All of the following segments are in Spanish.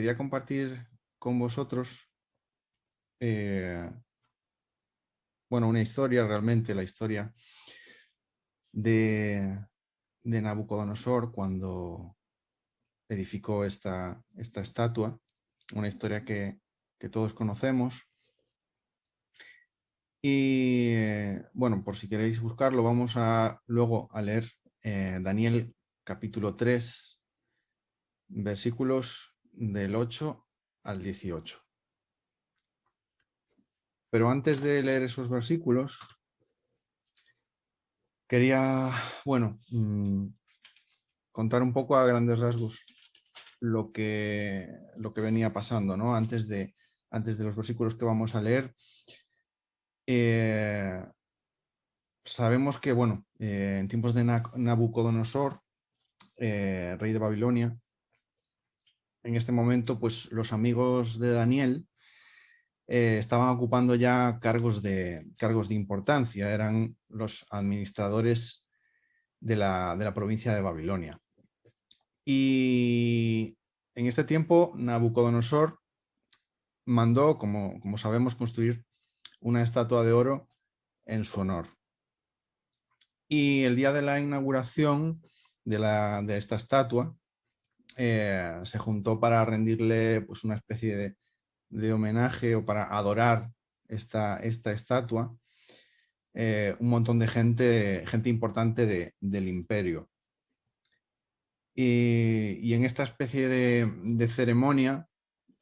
quería compartir con vosotros, bueno, una historia, realmente la historia de, de Nabucodonosor cuando edificó esta estatua, una historia que todos conocemos. Y bueno, por si queréis buscarlo, vamos luego a leer Daniel capítulo 3, versículos del 8 al 18. Pero antes de leer esos versículos, quería, bueno, contar un poco a grandes rasgos lo que venía pasando, ¿no? Antes de los versículos que vamos a leer. Sabemos que, bueno, en tiempos de Nabucodonosor, rey de Babilonia, en este momento, pues los amigos de Daniel estaban ocupando ya cargos de importancia, eran los administradores de la provincia de Babilonia. Y en este tiempo, Nabucodonosor mandó, como sabemos, construir una estatua de oro en su honor. Y el día de la inauguración de esta estatua, se juntó para rendirle pues, una especie de homenaje o para adorar esta estatua, un montón de gente importante del imperio. Y en esta especie de ceremonia,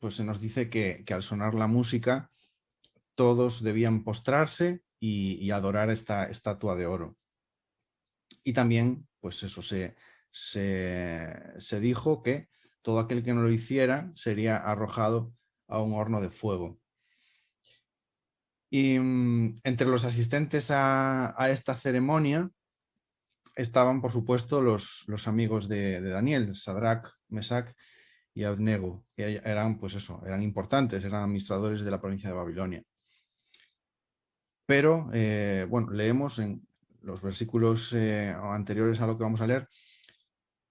pues se nos dice que al sonar la música, todos debían postrarse y adorar esta estatua de oro. Y también, pues eso, se dijo que todo aquel que no lo hiciera sería arrojado a un horno de fuego. Y entre los asistentes a esta ceremonia estaban, por supuesto, los amigos de Daniel, Sadrach, Mesach y Abednego, que eran, pues eso, eran importantes, eran administradores de la provincia de Babilonia. Pero, bueno, leemos en los versículos anteriores a lo que vamos a leer,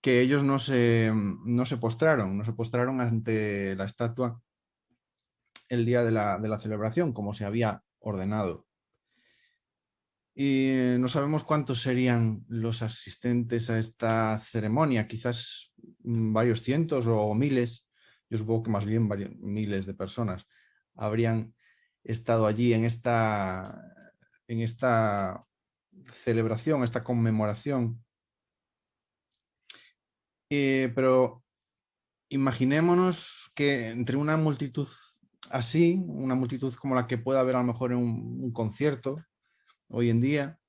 que ellos no se postraron ante la estatua el día de la celebración, como se había ordenado. Y no sabemos cuántos serían los asistentes a esta ceremonia, quizás varios cientos o miles, yo supongo que más bien miles de personas habrían estado allí en esta celebración, esta conmemoración. Pero imaginémonos que entre una multitud así, una multitud como la que puede haber a lo mejor en un concierto hoy en día,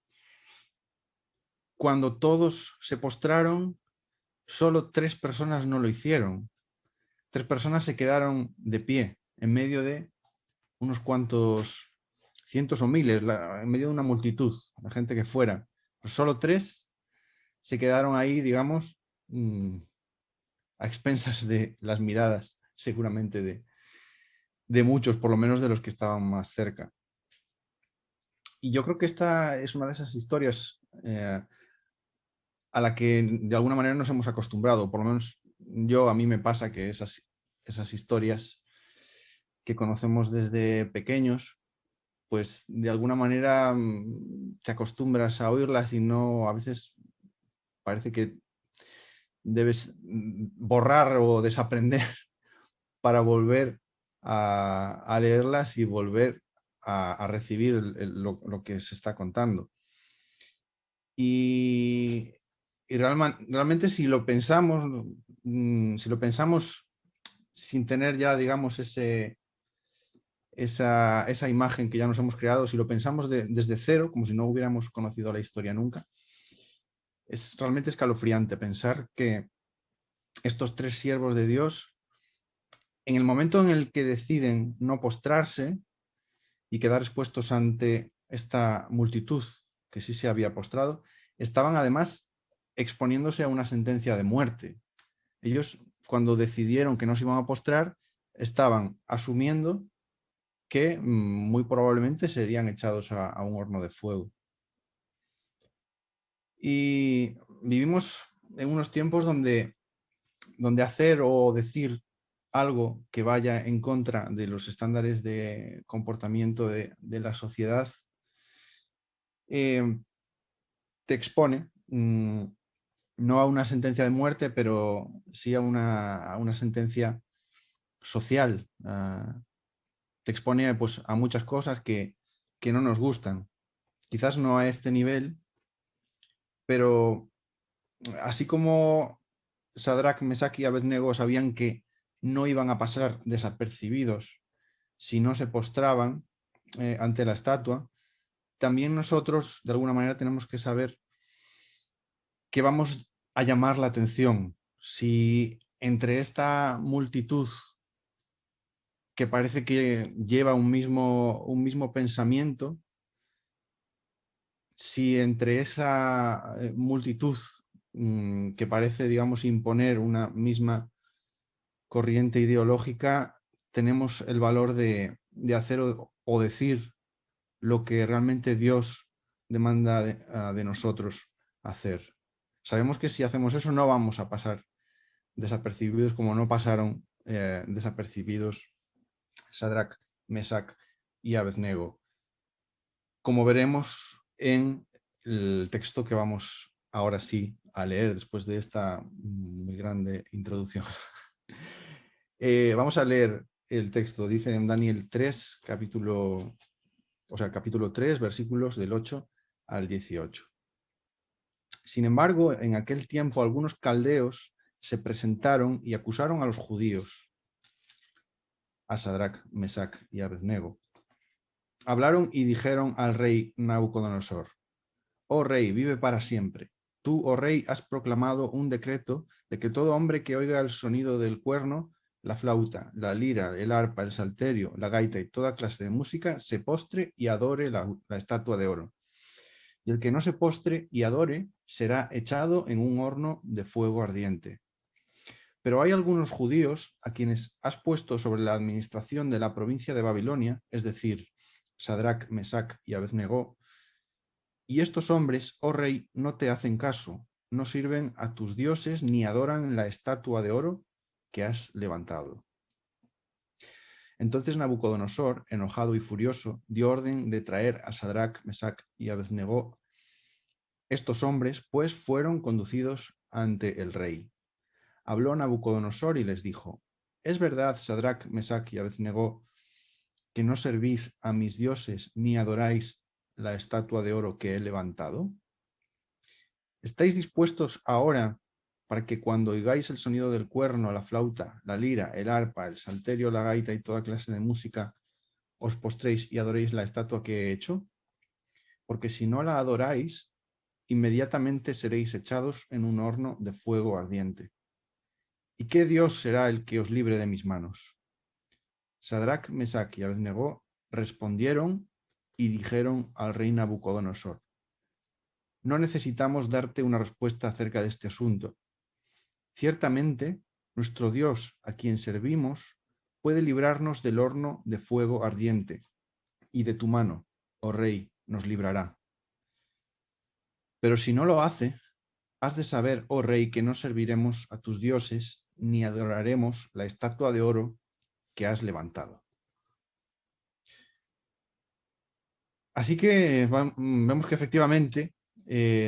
cuando todos se postraron, solo 3 personas no lo hicieron. 3 personas se quedaron de pie en medio de unos cuantos cientos o miles, en medio de una multitud, la gente que fuera. Pero solo 3 se quedaron ahí, digamos, a expensas de las miradas, seguramente de muchos, por lo menos de los que estaban más cerca. Y yo creo que esta es una de esas historias a la que de alguna manera nos hemos acostumbrado, por lo menos a mí me pasa que esas historias que conocemos desde pequeños, pues de alguna manera te acostumbras a oírlas y no, a veces parece que debes borrar o desaprender para volver a leerlas y volver a recibir lo que se está contando. Y realmente si lo pensamos, sin tener ya, digamos, esa imagen que ya nos hemos creado, si lo pensamos desde cero, como si no hubiéramos conocido la historia nunca, es realmente escalofriante pensar que estos 3 siervos de Dios, en el momento en el que deciden no postrarse y quedar expuestos ante esta multitud que sí se había postrado, estaban además exponiéndose a una sentencia de muerte. Ellos, cuando decidieron que no se iban a postrar, estaban asumiendo que muy probablemente serían echados a un horno de fuego. Y vivimos en unos tiempos donde hacer o decir algo que vaya en contra de los estándares de comportamiento de la sociedad, te expone, no a una sentencia de muerte, pero sí a una sentencia social. Te expone pues, a muchas cosas que no nos gustan. Quizás no a este nivel, pero así como Sadrach, Mesach y Abednego sabían que no iban a pasar desapercibidos si no se postraban ante la estatua, también nosotros de alguna manera tenemos que saber que vamos a llamar la atención. Si entre esta multitud que parece que lleva un mismo pensamiento, si entre esa multitud que parece, digamos, imponer una misma corriente ideológica, tenemos el valor de hacer o decir lo que realmente Dios demanda de nosotros hacer. Sabemos que si hacemos eso no vamos a pasar desapercibidos como no pasaron desapercibidos Sadrach, Mesach y Abednego. Como veremos en el texto que vamos ahora sí a leer después de esta muy grande introducción. Vamos a leer el texto, dice en Daniel 3, capítulo 3, versículos del 8 al 18. Sin embargo, en aquel tiempo algunos caldeos se presentaron y acusaron a los judíos, a Sadrach, Mesach y Abednego. Hablaron y dijeron al rey Nabucodonosor: oh rey, vive para siempre. Tú, oh rey, has proclamado un decreto de que todo hombre que oiga el sonido del cuerno, la flauta, la lira, el arpa, el salterio, la gaita y toda clase de música se postre y adore la estatua de oro. Y el que no se postre y adore será echado en un horno de fuego ardiente. Pero hay algunos judíos a quienes has puesto sobre la administración de la provincia de Babilonia, es decir, Sadrach, Mesach y Abednego, y estos hombres, oh rey, no te hacen caso, no sirven a tus dioses ni adoran la estatua de oro que has levantado. Entonces Nabucodonosor, enojado y furioso, dio orden de traer a Sadrach, Mesach y Abednego. Estos hombres, pues, fueron conducidos ante el rey. Habló Nabucodonosor y les dijo: ¿es verdad, Sadrach, Mesach y Abednego, que no servís a mis dioses ni adoráis la estatua de oro que he levantado? ¿Estáis dispuestos ahora para que cuando oigáis el sonido del cuerno, la flauta, la lira, el arpa, el salterio, la gaita y toda clase de música, os postréis y adoréis la estatua que he hecho? Porque si no la adoráis, inmediatamente seréis echados en un horno de fuego ardiente. ¿Y qué Dios será el que os libre de mis manos? Sadrach, Mesach y Abednego respondieron y dijeron al rey Nabucodonosor: no necesitamos darte una respuesta acerca de este asunto. Ciertamente, nuestro Dios, a quien servimos, puede librarnos del horno de fuego ardiente, y de tu mano, oh rey, nos librará. Pero si no lo hace, has de saber, oh rey, que no serviremos a tus dioses, ni adoraremos la estatua de oro que has levantado. Así que vemos que efectivamente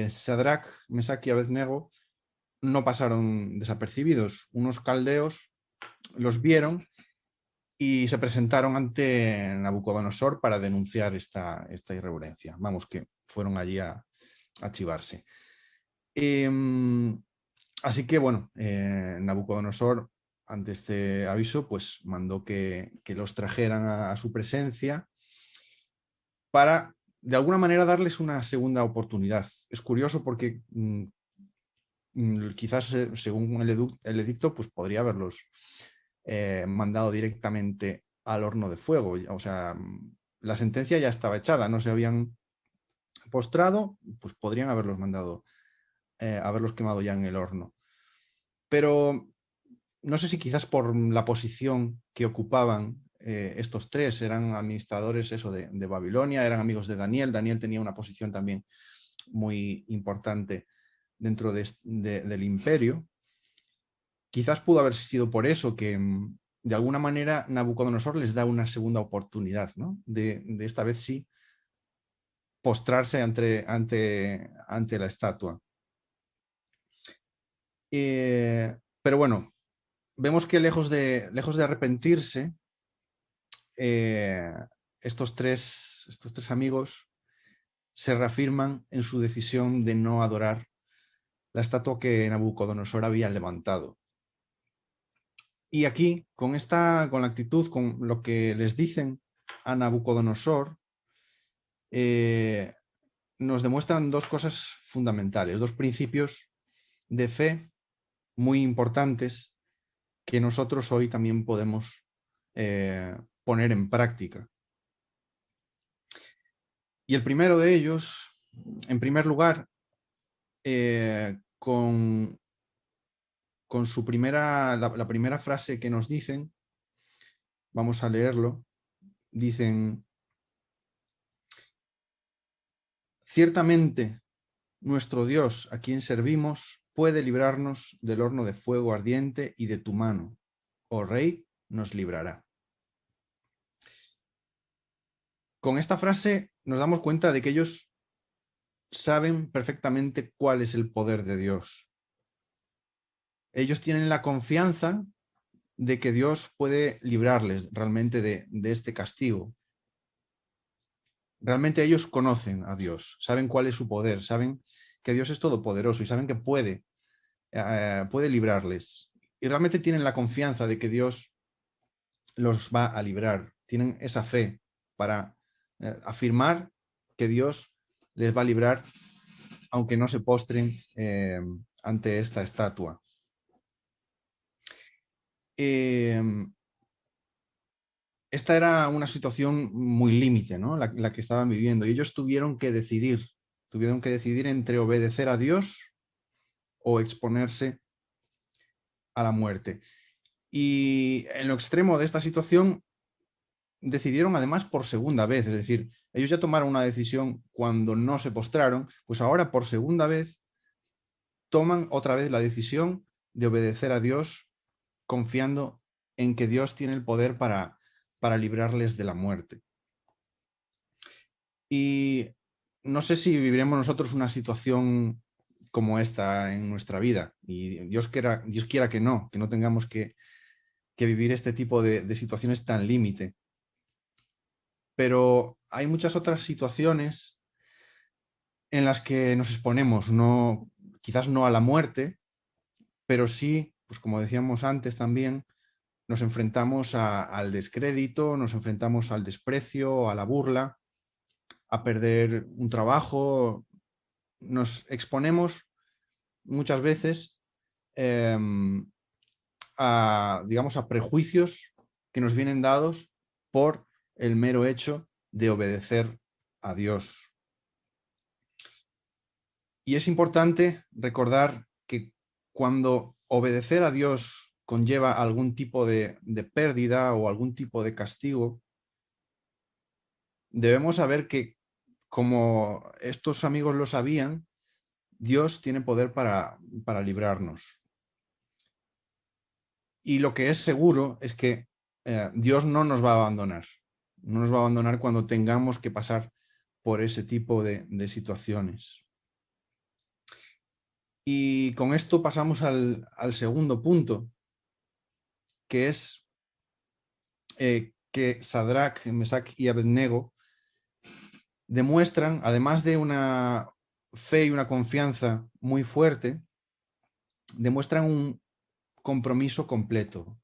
Sadrach, Mesach y Abednego no pasaron desapercibidos. Unos caldeos los vieron y se presentaron ante Nabucodonosor para denunciar esta irreverencia. Vamos, que fueron allí a chivarse. Así que, bueno, Nabucodonosor, ante este aviso, pues mandó que los trajeran a su presencia para, de alguna manera, darles una segunda oportunidad. Es curioso porque quizás, según el edicto, pues podría haberlos mandado directamente al horno de fuego. O sea, la sentencia ya estaba echada, no se habían postrado, pues podrían haberlos mandado, haberlos quemado ya en el horno. Pero no sé si quizás por la posición que ocupaban estos tres, eran administradores eso de Babilonia, eran amigos de Daniel. Daniel tenía una posición también muy importante dentro del imperio. Quizás pudo haber sido por eso que de alguna manera Nabucodonosor les da una segunda oportunidad, ¿no? De esta vez sí postrarse ante la estatua. Pero bueno, vemos que lejos de arrepentirse, estos tres amigos se reafirman en su decisión de no adorar la estatua que Nabucodonosor había levantado. Y aquí, con la actitud, con lo que les dicen a Nabucodonosor, nos demuestran dos cosas fundamentales, dos principios de fe muy importantes que nosotros hoy también podemos poner en práctica. Y el primero de ellos, en primer lugar, con su la primera frase que nos dicen, vamos a leerlo, dicen: ciertamente nuestro Dios, a quien servimos, puede librarnos del horno de fuego ardiente, y de tu mano, oh Rey, nos librará. Con esta frase nos damos cuenta de que ellos saben perfectamente cuál es el poder de Dios. Ellos tienen la confianza de que Dios puede librarles realmente de este castigo. Realmente ellos conocen a Dios, saben cuál es su poder, saben que Dios es todopoderoso y saben que puede librarles. Y realmente tienen la confianza de que Dios los va a librar. Tienen esa fe para afirmar que Dios les va a librar, aunque no se postren ante esta estatua. Esta era una situación muy límite, ¿no? La que estaban viviendo. Y ellos tuvieron que decidir entre obedecer a Dios o exponerse a la muerte. Y en lo extremo de esta situación decidieron además por segunda vez, es decir, ellos ya tomaron una decisión cuando no se postraron, pues ahora por segunda vez toman otra vez la decisión de obedecer a Dios, confiando en que Dios tiene el poder para librarles de la muerte. Y no sé si viviremos nosotros una situación como esta en nuestra vida, y Dios quiera que no tengamos que vivir este tipo de situaciones tan límite. Pero hay muchas otras situaciones en las que nos exponemos, quizás no a la muerte, pero sí, pues como decíamos antes también, nos enfrentamos al descrédito, nos enfrentamos al desprecio, a la burla, a perder un trabajo. Nos exponemos muchas veces digamos, a prejuicios que nos vienen dados por el mero hecho de obedecer a Dios. Y es importante recordar que cuando obedecer a Dios conlleva algún tipo de pérdida o algún tipo de castigo, debemos saber que, como estos amigos lo sabían, Dios tiene poder para librarnos. Y lo que es seguro es que Dios no nos va a abandonar. No nos va a abandonar cuando tengamos que pasar por ese tipo de situaciones. Y con esto pasamos al segundo punto, que es que Sadrach, Mesach y Abednego demuestran, además de una fe y una confianza muy fuerte, demuestran un compromiso completo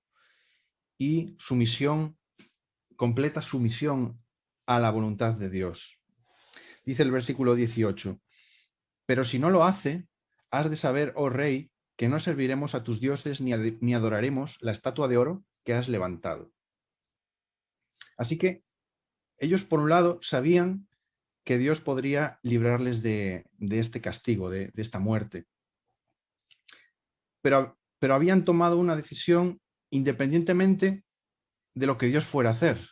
y completa sumisión a la voluntad de Dios. Dice el versículo 18: pero si no lo hace, has de saber, oh rey, que no serviremos a tus dioses ni adoraremos la estatua de oro que has levantado. Así que ellos, por un lado, sabían que Dios podría librarles de este castigo, de esta muerte. Pero habían tomado una decisión independientemente de lo que Dios fuera a hacer.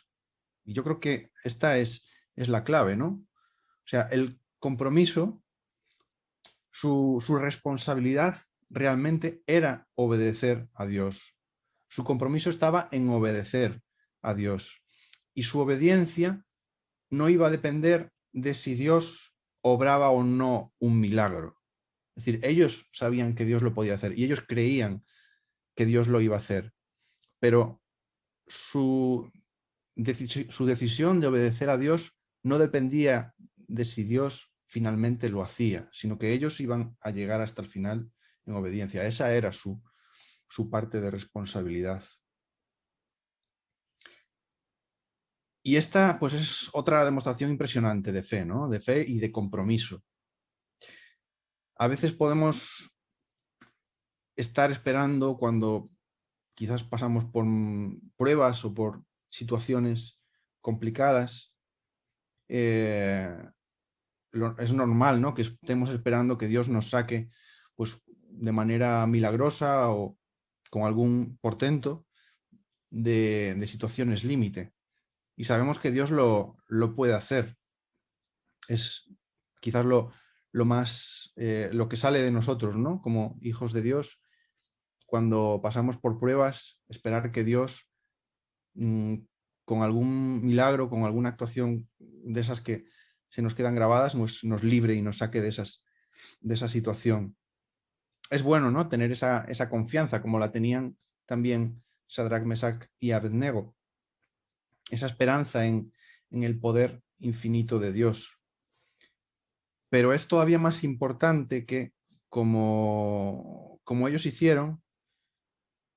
Y yo creo que esta es la clave, ¿no? O sea, el compromiso, su responsabilidad realmente era obedecer a Dios. Su compromiso estaba en obedecer a Dios. Y su obediencia no iba a depender de si Dios obraba o no un milagro. Es decir, ellos sabían que Dios lo podía hacer y ellos creían que Dios lo iba a hacer. Pero su decisión de obedecer a Dios no dependía de si Dios finalmente lo hacía, sino que ellos iban a llegar hasta el final en obediencia. Esa era su parte de responsabilidad. Y esta, pues, es otra demostración impresionante de fe, ¿no? De fe y de compromiso. A veces podemos estar esperando cuando quizás pasamos por pruebas o por situaciones complicadas. Es normal, ¿no?, que estemos esperando que Dios nos saque, pues, de manera milagrosa o con algún portento de situaciones límite. Y sabemos que Dios lo puede hacer. Es quizás lo más, lo que sale de nosotros, ¿no?, como hijos de Dios, cuando pasamos por pruebas, esperar que Dios, con algún milagro, con alguna actuación de esas que se nos quedan grabadas, nos libre y nos saque de esa situación. Es bueno, ¿no?, tener esa confianza, como la tenían también Sadrach, Mesach y Abednego, esa esperanza en el poder infinito de Dios. Pero es todavía más importante que, como ellos hicieron,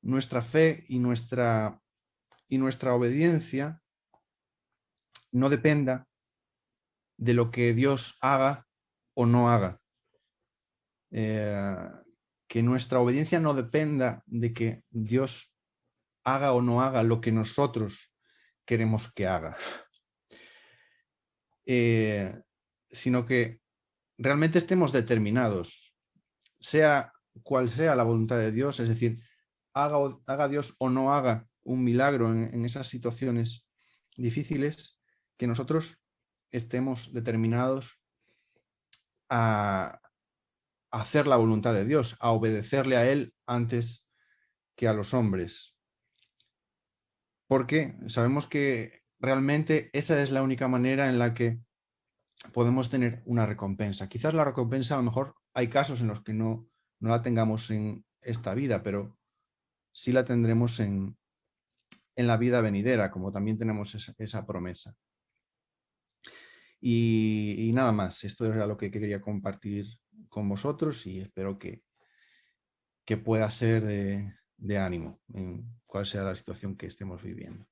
nuestra fe y nuestra obediencia no dependa de lo que Dios haga o no haga. Que nuestra obediencia no dependa de que Dios haga o no haga lo que nosotros queremos que haga, sino que realmente estemos determinados, sea cual sea la voluntad de Dios, es decir, haga Dios o no haga un milagro en esas situaciones difíciles, que nosotros estemos determinados a hacer la voluntad de Dios, a obedecerle a Él antes que a los hombres. Porque sabemos que realmente esa es la única manera en la que podemos tener una recompensa. Quizás la recompensa, a lo mejor hay casos en los que no la tengamos en esta vida, pero sí la tendremos en la vida venidera, como también tenemos esa promesa. Y nada más, esto era lo que quería compartir con vosotros y espero que pueda ser de ánimo en cuál sea la situación que estemos viviendo.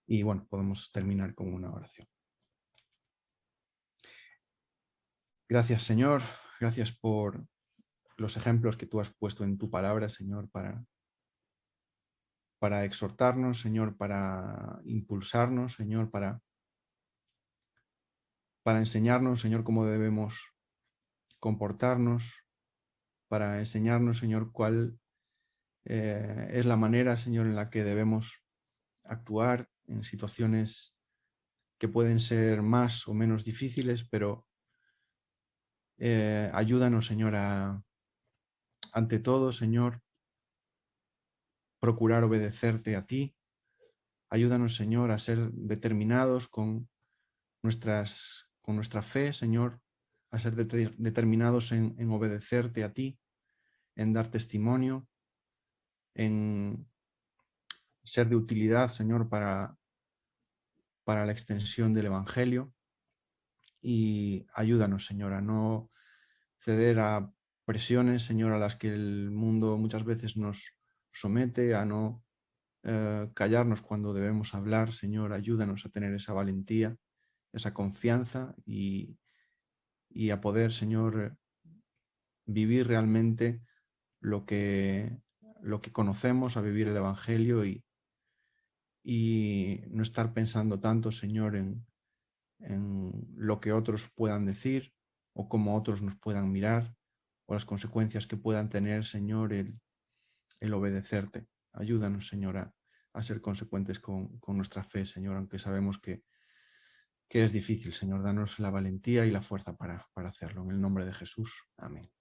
Y bueno, podemos terminar con una oración. Gracias, Señor, gracias por los ejemplos que tú has puesto en tu palabra, Señor, para exhortarnos, Señor, para impulsarnos, Señor, para enseñarnos, Señor, cómo debemos comportarnos, para enseñarnos, Señor, cuál es la manera, Señor, en la que debemos actuar en situaciones que pueden ser más o menos difíciles, pero ayúdanos, Señor, ante todo, Señor, procurar obedecerte a ti. Ayúdanos, Señor, a ser determinados con nuestra fe, Señor, a ser determinados en obedecerte a ti, en dar testimonio, en ser de utilidad, Señor, para la extensión del Evangelio. Y ayúdanos, Señor, a no ceder a presiones, Señor, a las que el mundo muchas veces nos somete, a no callarnos cuando debemos hablar. Señor, ayúdanos a tener esa valentía, esa confianza y a poder, Señor, vivir realmente lo que conocemos, a vivir el Evangelio y no estar pensando tanto, Señor, en lo que otros puedan decir o cómo otros nos puedan mirar o las consecuencias que puedan tener, Señor, el obedecerte. Ayúdanos, Señor, a ser consecuentes con nuestra fe, Señor, aunque sabemos que es difícil, Señor. Danos la valentía y la fuerza para hacerlo. En el nombre de Jesús. Amén.